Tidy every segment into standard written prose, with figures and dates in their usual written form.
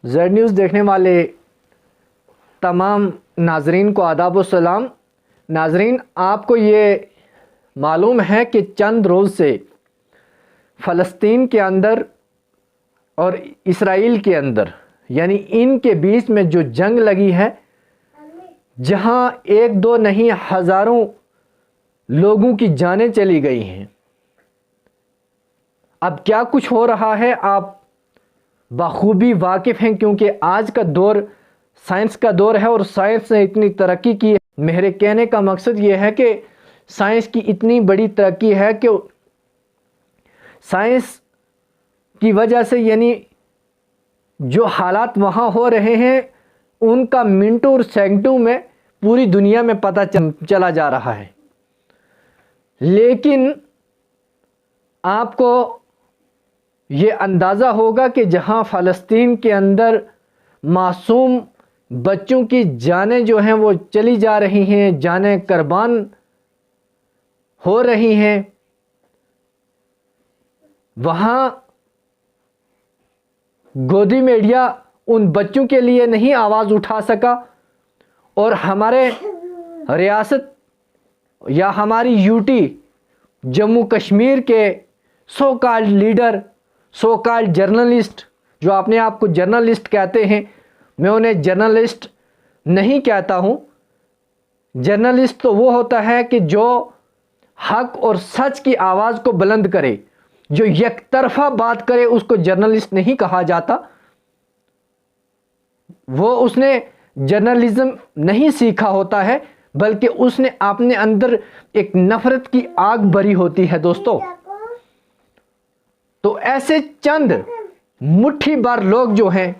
Z news دیکھنے والے تمام ناظرین کو آداب و سلام۔ ناظرین، آپ کو یہ معلوم ہے کہ چند روز سے فلسطین کے اندر اور اسرائیل کے اندر یعنی ان کے بیچ میں جو جنگ لگی ہے، جہاں ایک دو نہیں ہزاروں لوگوں کی جانیں چلی گئی ہیں۔ اب کیا کچھ ہو رہا ہے آپ بخوبی واقف ہیں، کیونکہ آج کا دور سائنس کا دور ہے اور سائنس نے اتنی ترقی کی ہے۔ میرے کہنے کا مقصد یہ ہے کہ سائنس کی اتنی بڑی ترقی ہے کہ سائنس کی وجہ سے یعنی جو حالات وہاں ہو رہے ہیں ان کا منٹوں اور سیکنڈوں میں پوری دنیا میں پتہ چلا جا رہا ہے۔ لیکن آپ کو یہ اندازہ ہوگا کہ جہاں فلسطین کے اندر معصوم بچوں کی جانیں جو ہیں وہ چلی جا رہی ہیں، جانیں قربان ہو رہی ہیں، وہاں گودی میڈیا ان بچوں کے لیے نہیں آواز اٹھا سکا، اور ہمارے ریاست یا ہماری یوٹی جموں کشمیر کے so called leader, so called journalist, جو اپنے آپ کو جرنلسٹ کہتے ہیں، میں انہیں جرنلسٹ نہیں کہتا ہوں۔ جرنلسٹ تو وہ ہوتا ہے کہ جو حق اور سچ کی آواز کو بلند کرے، جو یک طرفہ بات کرے اس کو جرنلسٹ نہیں کہا جاتا۔ اس نے جرنلزم نہیں سیکھا ہوتا ہے، بلکہ اس نے اپنے اندر ایک نفرت کی آگ بھری ہوتی ہے دوستو۔ تو ایسے چند مٹھی بھر لوگ جو ہیں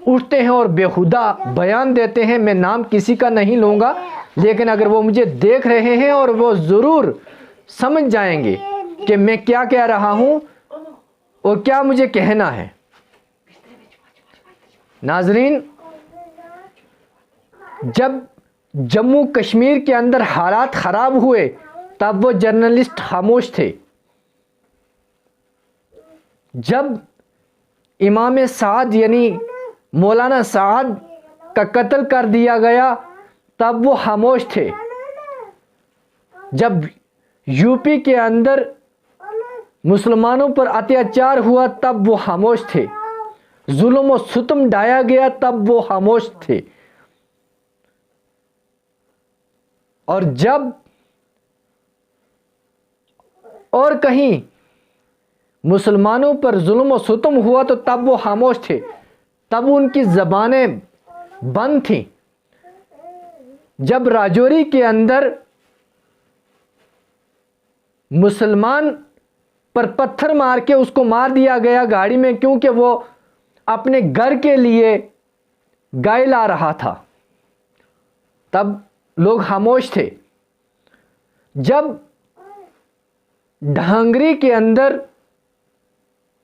اٹھتے ہیں اور بیہودہ بیان دیتے ہیں، میں نام کسی کا نہیں لوں گا، لیکن اگر وہ مجھے دیکھ رہے ہیں اور وہ ضرور سمجھ جائیں گے کہ میں کیا کہہ رہا ہوں اور کیا مجھے کہنا ہے۔ ناظرین، جب جموں کشمیر کے اندر حالات خراب ہوئے تب وہ جرنلسٹ خاموش تھے۔ جب امام سعد یعنی مولانا سعد کا قتل کر دیا گیا تب وہ خاموش تھے۔ جب یو پی کے اندر مسلمانوں پر اتیاچار ہوا تب وہ خاموش تھے۔ ظلم و ستم ڈھایا گیا تب وہ خاموش تھے۔ اور جب اور کہیں مسلمانوں پر ظلم و ستم ہوا تو تب وہ خاموش تھے، تب ان کی زبانیں بند تھیں۔ جب راجوری کے اندر مسلمان پر پتھر مار کے اس کو مار دیا گیا گاڑی میں، کیونکہ وہ اپنے گھر کے لیے گائے لا رہا تھا، تب لوگ خاموش تھے۔ جب ڈھانگری کے اندر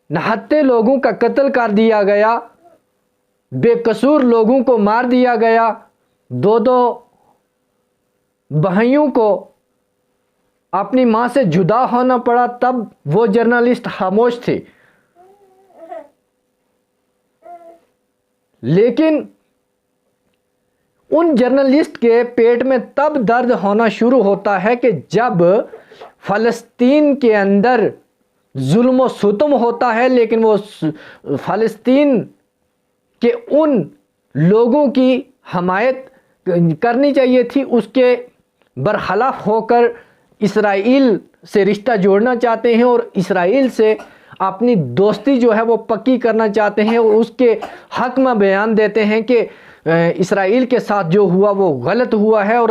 نہتے لوگوں کا قتل کر دیا گیا، بے قصور لوگوں کو مار دیا گیا، دو بھائیوں کو اپنی ماں سے جدا ہونا پڑا، تب وہ جرنلسٹ خاموش تھے۔ لیکن ان جرنلسٹ کے پیٹ میں تب درد ہونا شروع ہوتا ہے کہ جب فلسطین کے اندر ظلم و ستم ہوتا ہے، لیکن وہ فلسطین کے ان لوگوں کی حمایت کرنی چاہیے تھی، اس کے برخلاف ہو کر اسرائیل سے رشتہ جوڑنا چاہتے ہیں اور اسرائیل سے اپنی دوستی جو ہے وہ پکی کرنا چاہتے ہیں، اور اس کے حق میں بیان دیتے ہیں کہ اسرائیل کے ساتھ جو ہوا وہ غلط ہوا ہے اور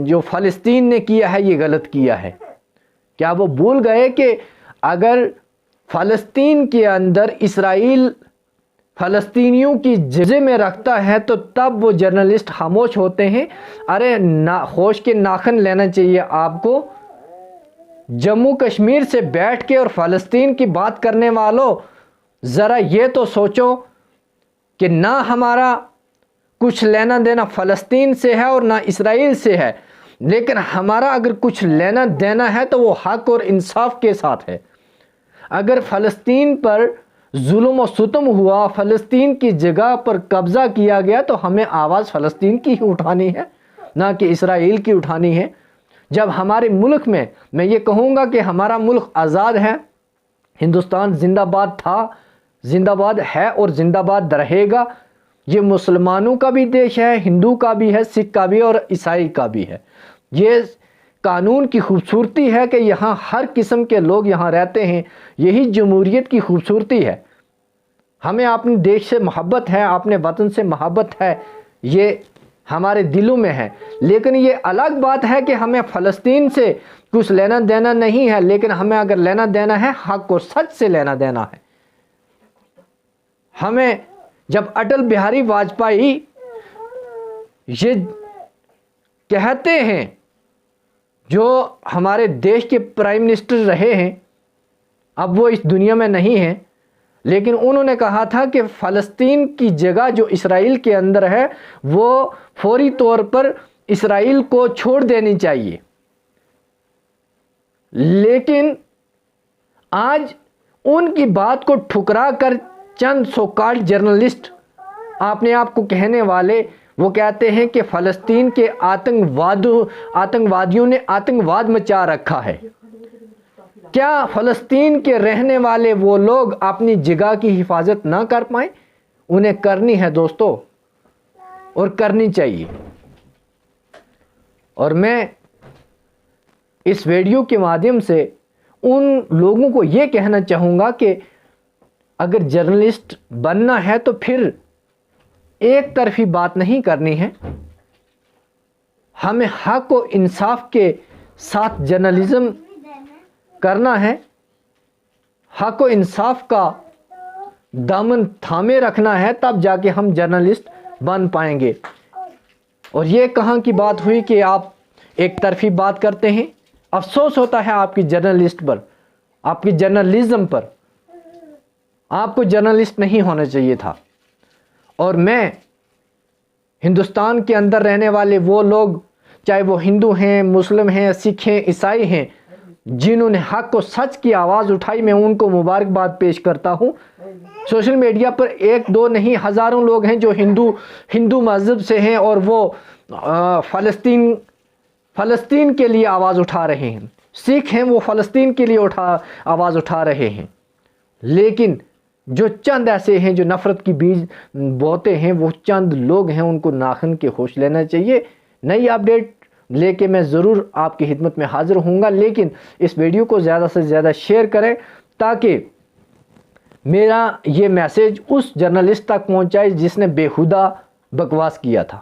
جو فلسطین نے کیا ہے یہ غلط کیا ہے۔ کیا وہ بھول گئے کہ اگر فلسطین کے اندر اسرائیل فلسطینیوں کی جزے میں رکھتا ہے تو تب وہ جرنلسٹ خاموش ہوتے ہیں؟ ارے ہوش کے ناخن لینا چاہیے آپ کو۔ جموں کشمیر سے بیٹھ کے اور فلسطین کی بات کرنے والوں، ذرا یہ تو سوچو کہ نہ ہمارا کچھ لینا دینا فلسطین سے ہے اور نہ اسرائیل سے ہے، لیکن ہمارا اگر کچھ لینا دینا ہے تو وہ حق اور انصاف کے ساتھ ہے۔ اگر فلسطین پر ظلم و ستم ہوا, فلسطین کی جگہ پر قبضہ کیا گیا, تو ہمیں آواز فلسطین کی ہی اٹھانی ہے, نہ کہ اسرائیل کی اٹھانی ہے. جب ہمارے ملک میں یہ کہوں گا کہ ہمارا ملک آزاد ہے, ہندوستان زندہ باد تھا, زندہ باد ہے اور زندہ باد رہے گا. یہ مسلمانوں کا بھی دیش ہے, ہندو کا بھی ہے, سکھ کا بھی ہے اور عیسائی کا بھی ہے. یہ قانون کی خوبصورتی ہے کہ یہاں ہر قسم کے لوگ یہاں رہتے ہیں. یہی جمہوریت کی خوبصورتی ہے. ہمیں اپنے دیش سے محبت ہے, اپنے وطن سے محبت ہے, یہ ہمارے دلوں میں ہے. لیکن یہ الگ بات ہے کہ ہمیں فلسطین سے کچھ لینا دینا نہیں ہے, لیکن ہمیں اگر لینا دینا ہے حق اور سچ سے لینا دینا ہے. ہمیں جب اٹل بہاری واجپئی یہ کہتے ہیں, جو ہمارے دیش کے پرائم منسٹر رہے ہیں, اب وہ اس دنیا میں نہیں ہیں, لیکن انہوں نے کہا تھا کہ فلسطین کی جگہ جو اسرائیل کے اندر ہے وہ فوری طور پر اسرائیل کو چھوڑ دینی چاہیے. لیکن آج ان کی بات کو ٹھکرا کر چند سو کالڈ جرنلسٹ اپنے آپ کو کہنے والے, وہ کہتے ہیں کہ فلسطین کے آتنکوادیوں نے آتنکواد مچا رکھا ہے. کیا فلسطین کے رہنے والے وہ لوگ اپنی جگہ کی حفاظت نہ کر پائیں؟ انہیں کرنی ہے دوستو, اور کرنی چاہیے. اور میں اس ویڈیو کے مادھیم سے ان لوگوں کو یہ کہنا چاہوں گا کہ اگر جرنلسٹ بننا ہے تو پھر ایک طرفی بات نہیں کرنی ہے. ہمیں حق و انصاف کے ساتھ جرنلزم کرنا ہے, حق و انصاف کا دامن تھامے رکھنا ہے, تب جا کے ہم جرنلسٹ بن پائیں گے. اور یہ کہاں کی بات ہوئی کہ آپ ایک طرفی بات کرتے ہیں. افسوس ہوتا ہے آپ کی جرنلسٹ پر, آپ کی جرنلزم پر. آپ کو جرنلسٹ نہیں ہونا چاہیے تھا. اور میں ہندوستان کے اندر رہنے والے وہ لوگ, چاہے وہ ہندو ہیں, مسلم ہیں, سکھ ہیں, عیسائی ہیں, جنہوں نے حق و سچ کی آواز اٹھائی, میں ان کو مبارکباد پیش کرتا ہوں. سوشل میڈیا پر ایک دو نہیں ہزاروں لوگ ہیں جو ہندو مذہب سے ہیں اور وہ فلسطین کے لیے آواز اٹھا رہے ہیں. سکھ ہیں, وہ فلسطین کے لیے آواز اٹھا رہے ہیں. لیکن جو چند ایسے ہیں جو نفرت کی بیج بوتے ہیں, وہ چند لوگ ہیں, ان کو ناخن کے ہوش لینا چاہیے. نئی اپڈیٹ لے کے میں ضرور آپ کی خدمت میں حاضر ہوں گا, لیکن اس ویڈیو کو زیادہ سے زیادہ شیئر کریں تاکہ میرا یہ میسیج اس جرنلسٹ تک پہنچائے جس نے بےہودہ بکواس کیا تھا.